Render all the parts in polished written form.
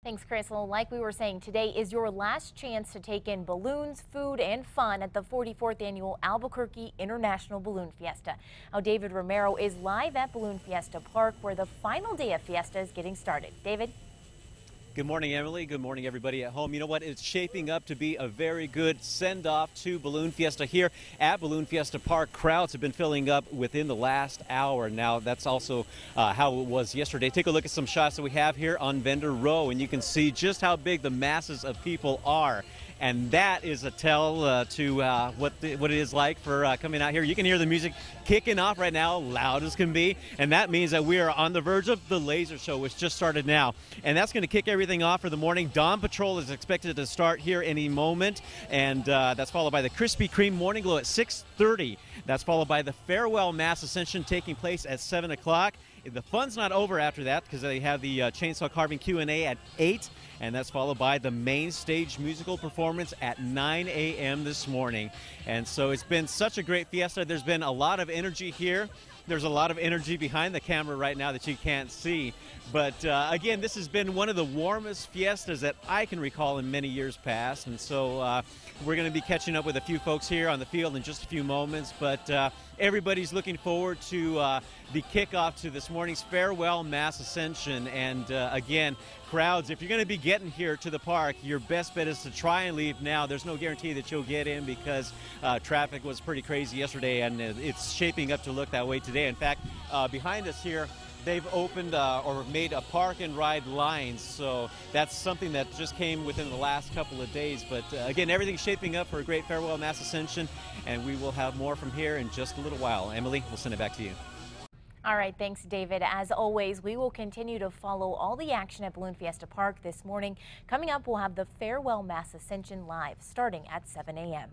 Thanks, Chris. Well, like we were saying, today is your last chance to take in balloons, food, and fun at the 44th Annual Albuquerque International Balloon Fiesta. Now, David Romero is live at Balloon Fiesta Park, where the final day of Fiesta is getting started. David? Good morning, Emily. Good morning, everybody at home. You know what? It's shaping up to be a very good send-off to Balloon Fiesta here at Balloon Fiesta Park. Crowds have been filling up within the last hour. Now, that's also how it was yesterday. Take a look at some shots that we have here on Vendor Row, and you can see just how big the masses of people are. And that is a tell to what it is like for coming out here. You can hear the music kicking off right now, loud as can be. And that means that we are on the verge of the laser show, which just started now. And that's going to kick everything off for the morning. Dawn Patrol is expected to start here any moment. And that's followed by the Krispy Kreme Morning Glow at 6:30. That's followed by the Farewell Mass Ascension taking place at 7 o'clock. The fun's not over after that because they have the chainsaw carving Q&A at 8, and that's followed by the main stage musical performance at 9 a.m. this morning. And so it's been such a great fiesta. There's been a lot of energy here. There's a lot of energy behind the camera right now that you can't see. But again, this has been one of the warmest fiestas that I can recall in many years past. And so we're going to be catching up with a few folks here on the field in just a few moments. But everybody's looking forward to the kickoff to this morning's Farewell Mass Ascension. And again, crowds, if you're going to be getting here to the park, your best bet is to try and leave now. There's no guarantee that you'll get in because traffic was pretty crazy yesterday, and it's shaping up to look that way today. In fact, behind us here, they've opened or made a park and ride lines, so that's something that just came within the last couple of days. But again, everything's shaping up for a great Farewell Mass Ascension, and we will have more from here in just a little while. Emily, we'll send it back to you. All right, thanks, David. As always, we will continue to follow all the action at Balloon Fiesta Park this morning. Coming up, we'll have the Farewell Mass Ascension live starting at 7 a.m.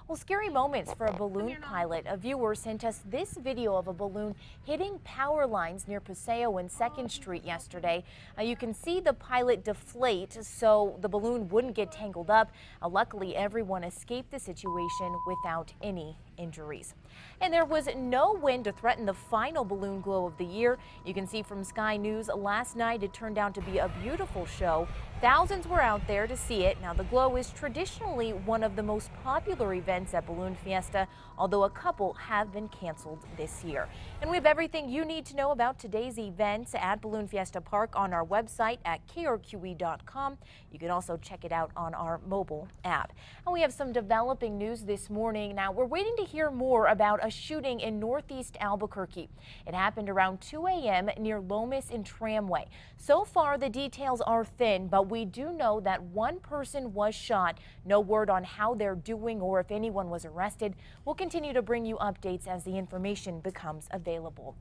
Well, scary moments for a balloon pilot. A viewer sent us this video of a balloon hitting power lines near Paseo and 2nd Street yesterday. You can see the pilot deflate so the balloon wouldn't get tangled up. Luckily, everyone escaped the situation without any injuries. And there was no wind to threaten the final balloon glow of the year. You can see from Sky News last night it turned out to be a beautiful show. Thousands were out there to see it. Now, the glow is traditionally one of the most popular events at Balloon Fiesta, although a couple have been canceled this year. And we have everything you need to know about today's events at Balloon Fiesta Park on our website at KRQE.com. You can also check it out on our mobile app. And we have some developing news this morning. Now, we're waiting to hear more about a shooting in northeast Albuquerque. It happened around 2 a.m. near Lomas and Tramway. So far, the details are thin, but we do know that one person was shot. No word on how they're doing or if anyone was arrested. We'll continue to bring you updates as the information becomes available.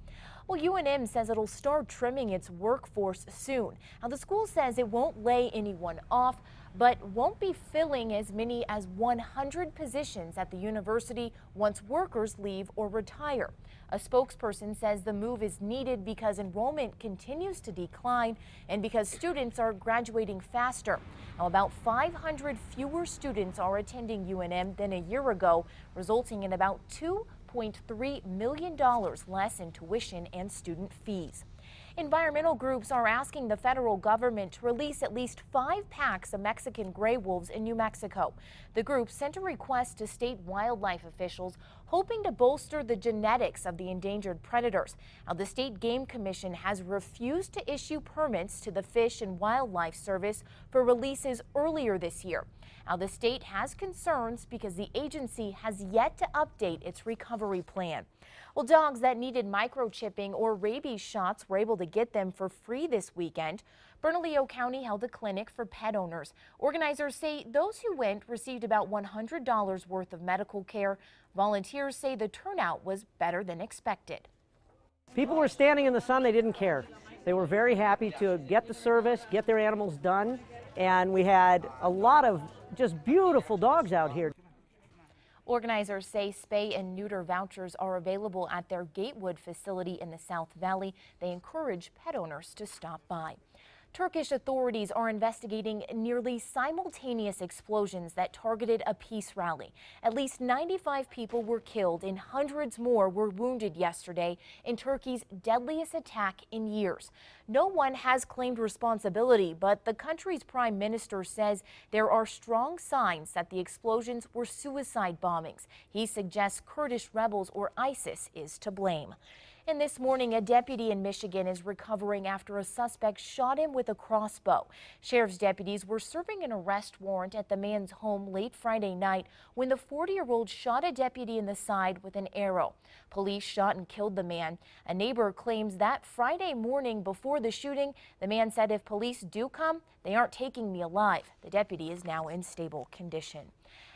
Well, UNM says it'll start trimming its workforce soon. Now, the school says it won't lay anyone off, but won't be filling as many as 100 positions at the university once workers leave or retire. A spokesperson says the move is needed because enrollment continues to decline and because students are graduating faster. Now, about 500 fewer students are attending UNM than a year ago, resulting in about $2.3 million less in tuition and student fees. Environmental groups are asking the federal government to release at least 5 packs of Mexican gray wolves in New Mexico. The group sent a request to state wildlife officials, hoping to bolster the genetics of the endangered predators. Now, the State Game Commission has refused to issue permits to the Fish and Wildlife Service for releases earlier this year. Now, the state has concerns because the agency has yet to update its recovery plan. Well, dogs that needed microchipping or rabies shots were able to get them for free this weekend. Bernalillo County held a clinic for pet owners. Organizers say those who went received about $100 worth of medical care. Volunteers say the turnout was better than expected. People were standing in the sun, they didn't care. They were very happy to get the service, get their animals done, and we had a lot of just beautiful dogs out here. Organizers say spay and neuter vouchers are available at their Gatewood facility in the South Valley. They encourage pet owners to stop by. Turkish authorities are investigating nearly simultaneous explosions that targeted a peace rally. At least 95 people were killed and hundreds more were wounded yesterday in Turkey's deadliest attack in years. No one has claimed responsibility, but the country's prime minister says there are strong signs that the explosions were suicide bombings. He suggests Kurdish rebels or ISIS is to blame. And this morning, a deputy in Michigan is recovering after a suspect shot him with a crossbow. Sheriff's deputies were serving an arrest warrant at the man's home late Friday night when the 40-year-old shot a deputy in the side with an arrow. Police shot and killed the man. A neighbor claims that Friday morning before the shooting, the man said, "If police do come, they aren't taking me alive." The deputy is now in stable condition.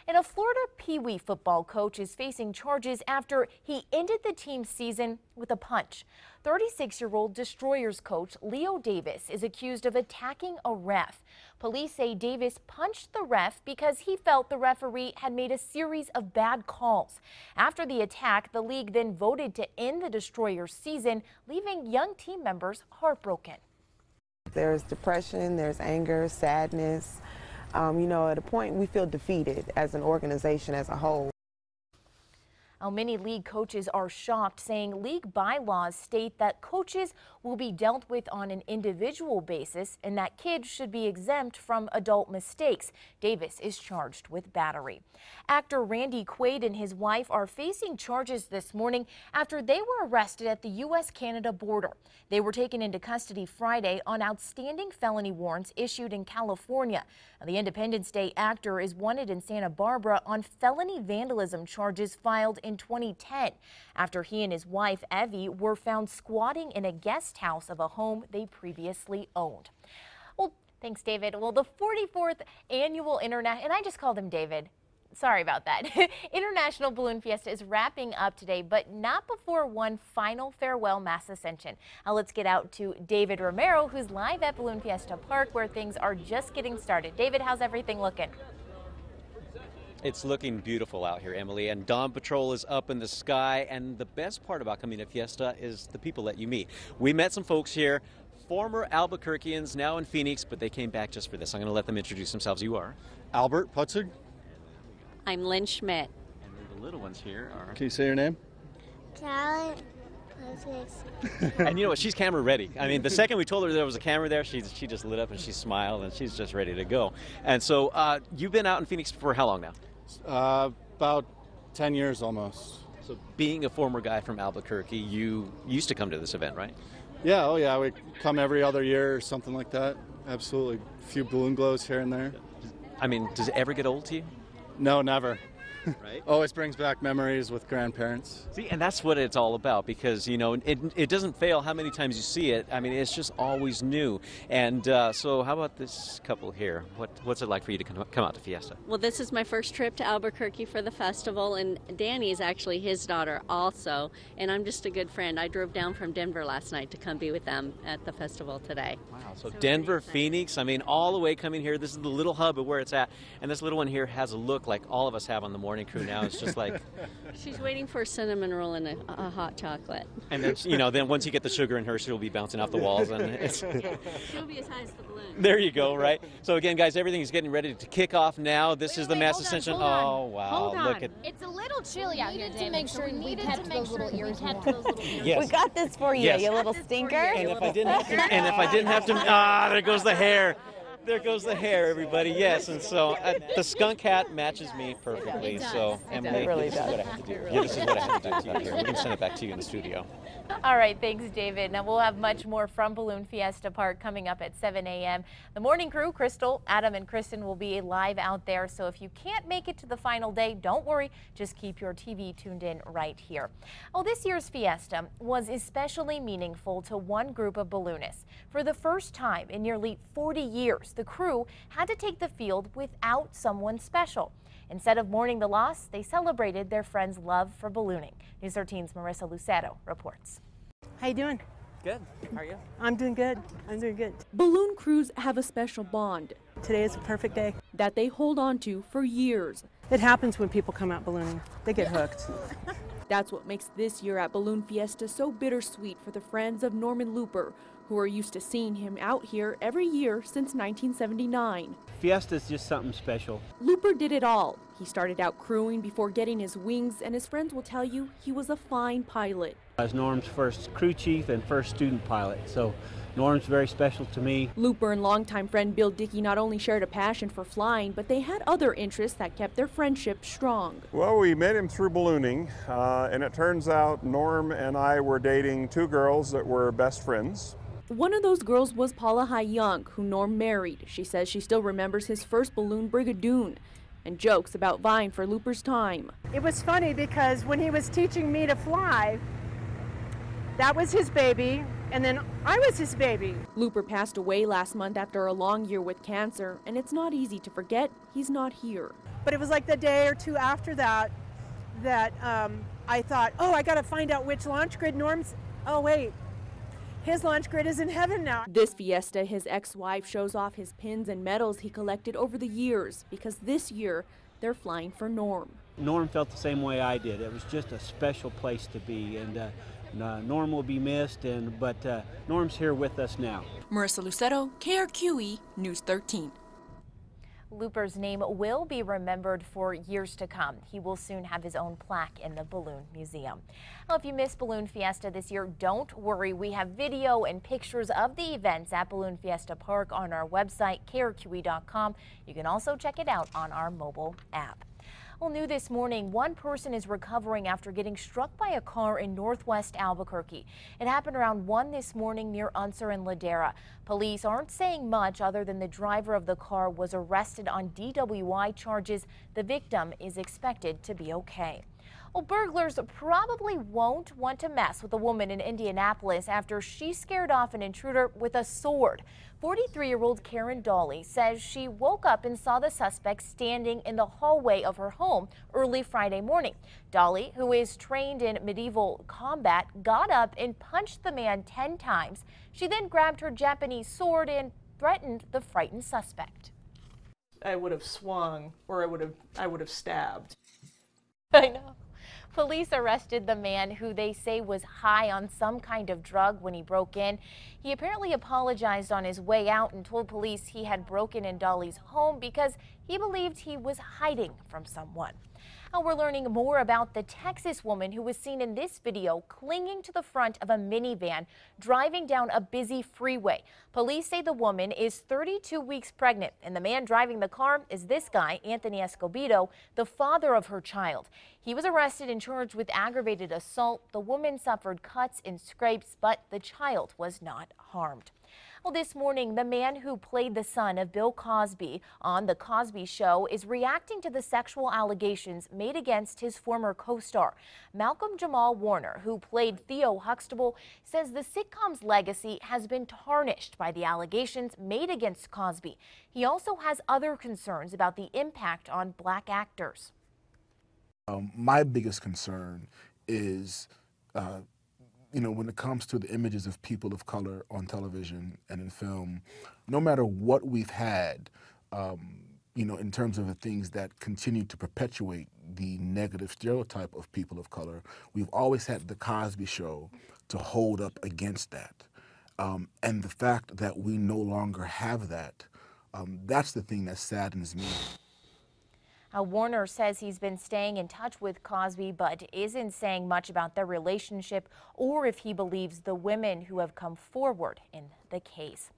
And a Florida Pee Wee football coach is facing charges after he ended the team's season with a punch. 36-year-old Destroyers coach Leo Davis is accused of attacking a ref. Police say Davis punched the ref because he felt the referee had made a series of bad calls. After the attack, the league then voted to end the Destroyers' season, leaving young team members heartbroken. There's depression, there's anger, sadness. At a point we feel defeated as an organization as a whole. Many league coaches are shocked, saying league bylaws state that coaches will be dealt with on an individual basis and that kids should be exempt from adult mistakes. Davis is charged with battery. Actor Randy Quaid and his wife are facing charges this morning after they were arrested at the U.S.-Canada border. They were taken into custody Friday on outstanding felony warrants issued in California. The Independence Day actor is wanted in Santa Barbara on felony vandalism charges filed in 2010 after he and his wife Evie were found squatting in a guest house of a home they previously owned. Well, thanks, David. Well, the 44th annual International, and I just called him David. Sorry about that. International Balloon Fiesta is wrapping up today, but not before one final farewell mass ascension. Now let's get out to David Romero, who's live at Balloon Fiesta Park, where things are just getting started. David, how's everything looking? It's looking beautiful out here, Emily, and Dawn Patrol is up in the sky, and the best part about coming to Fiesta is the people that you meet. We met some folks here, former Albuquerqueans, now in Phoenix, but they came back just for this. I'm going to let them introduce themselves. You are? Albert Putzig. I'm Lynn Schmidt. And the little ones here are... Can you say your name? Talent. And you know what? She's camera ready. I mean, the second we told her there was a camera there, she just lit up and she smiled and she's just ready to go. And so you've been out in Phoenix for how long now? About 10 years almost. So being a former guy from Albuquerque, you used to come to this event, right? Yeah, oh yeah, we come every other year or something like that. Absolutely. A few balloon glows here and there. I mean, does it ever get old to you? No, never. Right? Always brings back memories with grandparents. See, and that's what it's all about because, you know, it doesn't fail how many times you see it. I mean, it's just always new. And so how about this couple here? What's it like for you to come out to Fiesta? Well, this is my first trip to Albuquerque for the festival, and Danny is actually his daughter also, and I'm just a good friend. I drove down from Denver last night to come be with them at the festival today. Wow, so Denver, Phoenix, I mean, all the way coming here. This is the little hub of where it's at, and this little one here has a look like all of us have on the morning crew now. It's just like... She's waiting for a cinnamon roll and a hot chocolate. And then, you know, then once you get the sugar in her, she'll be bouncing off the walls. And it's She'll be as high as the balloon. There you go, right? So again, guys, everything is getting ready to kick off now. This is the mass ascension. Hold on. Oh, wow. Look at... It's a little chilly out here, David. To make sure we kept those little ears warm. Yes. We got this for you, Yes. you little stinker. And if I didn't have to, there goes the hair. There goes the hair, everybody. Yes, and so the skunk hat matches me perfectly. So, Emily, really this is what I have to do. Yeah, this is what I have to do to you here. We can send it back to you in the studio. All right, thanks, David. Now we'll have much more from Balloon Fiesta Park coming up at 7 a.m. The morning crew, Crystal, Adam, and Kristen, will be live out there. So if you can't make it to the final day, don't worry. Just keep your TV tuned in right here. Oh, this year's Fiesta was especially meaningful to one group of balloonists. For the first time in nearly 40 years, the crew had to take the field without someone special. Instead of mourning the loss, they celebrated their friends' love for ballooning. News 13's Marissa Lucero reports. How you doing? Good. How are you? I'm doing good. I'm doing good. Balloon crews have a special bond Today is a perfect day. that they hold on to for years. It happens when people come out ballooning. They get hooked. That's what makes this year at Balloon Fiesta so bittersweet for the friends of Norman Looper, who are used to seeing him out here every year since 1979. Fiesta is just something special. Looper did it all. He started out crewing before getting his wings, and his friends will tell you he was a fine pilot. I was Norm's first crew chief and first student pilot, so Norm's very special to me. Looper and longtime friend Bill Dickey not only shared a passion for flying, but they had other interests that kept their friendship strong. Well, we met him through ballooning, and it turns out Norm and I were dating two girls that were best friends. One of those girls was Paula Hai Young, who Norm married. She says she still remembers his first balloon brigadoon and jokes about vying for Looper's time. It was funny because when he was teaching me to fly, that was his baby, and then I was his baby. Looper passed away last month after a long year with cancer, and it's not easy to forget he's not here. But it was like the day or two after that I thought, oh, I got to find out which launch grid Norm's. Oh, wait. His launch grid is in heaven now. This Fiesta, his ex-wife shows off his pins and medals he collected over the years because this year they're flying for Norm. Norm felt the same way I did. It was just a special place to be, and Norm will be missed, but Norm's here with us now. Marissa Lucero, KRQE News 13. Looper's name will be remembered for years to come. He will soon have his own plaque in the Balloon Museum. Well, if you missed Balloon Fiesta this year, don't worry. We have video and pictures of the events at Balloon Fiesta Park on our website, KRQE.com. You can also check it out on our mobile app. Well, new this morning, one person is recovering after getting struck by a car in northwest Albuquerque. It happened around 1 this morning near Unser and Ladera. Police aren't saying much other than the driver of the car was arrested on DWI charges. The victim is expected to be okay. Well, burglars probably won't want to mess with a woman in Indianapolis after she scared off an intruder with a sword. 43-year-old Karen Dolly says she woke up and saw the suspect standing in the hallway of her home early Friday morning. Dolly, who is trained in medieval combat, got up and punched the man 10 times. She then grabbed her Japanese sword and threatened the frightened suspect. I would have swung, or I would have stabbed. I know. Police arrested the man who they say was high on some kind of drug when he broke in. He apparently apologized on his way out and told police he had broken in Dolly's home because he believed he was hiding from someone. Now we're learning more about the Texas woman who was seen in this video clinging to the front of a minivan driving down a busy freeway. Police say the woman is 32 weeks pregnant, and the man driving the car is this guy, Anthony Escobedo, the father of her child. He was arrested and charged with aggravated assault. The woman suffered cuts and scrapes, but the child was not harmed. Well, this morning, the man who played the son of Bill Cosby on The Cosby Show is reacting to the sexual allegations made against his former co-star. Malcolm Jamal Warner, who played Theo Huxtable, says the sitcom's legacy has been tarnished by the allegations made against Cosby. He also has other concerns about the impact on black actors. My biggest concern is when it comes to the images of people of color on television and in film, no matter what we've had, in terms of the things that continue to perpetuate the negative stereotype of people of color, we've always had The Cosby Show to hold up against that. And the fact that we no longer have that, that's the thing that saddens me. Warner says he's been staying in touch with Cosby, but isn't saying much about their relationship or if he believes the women who have come forward in the case.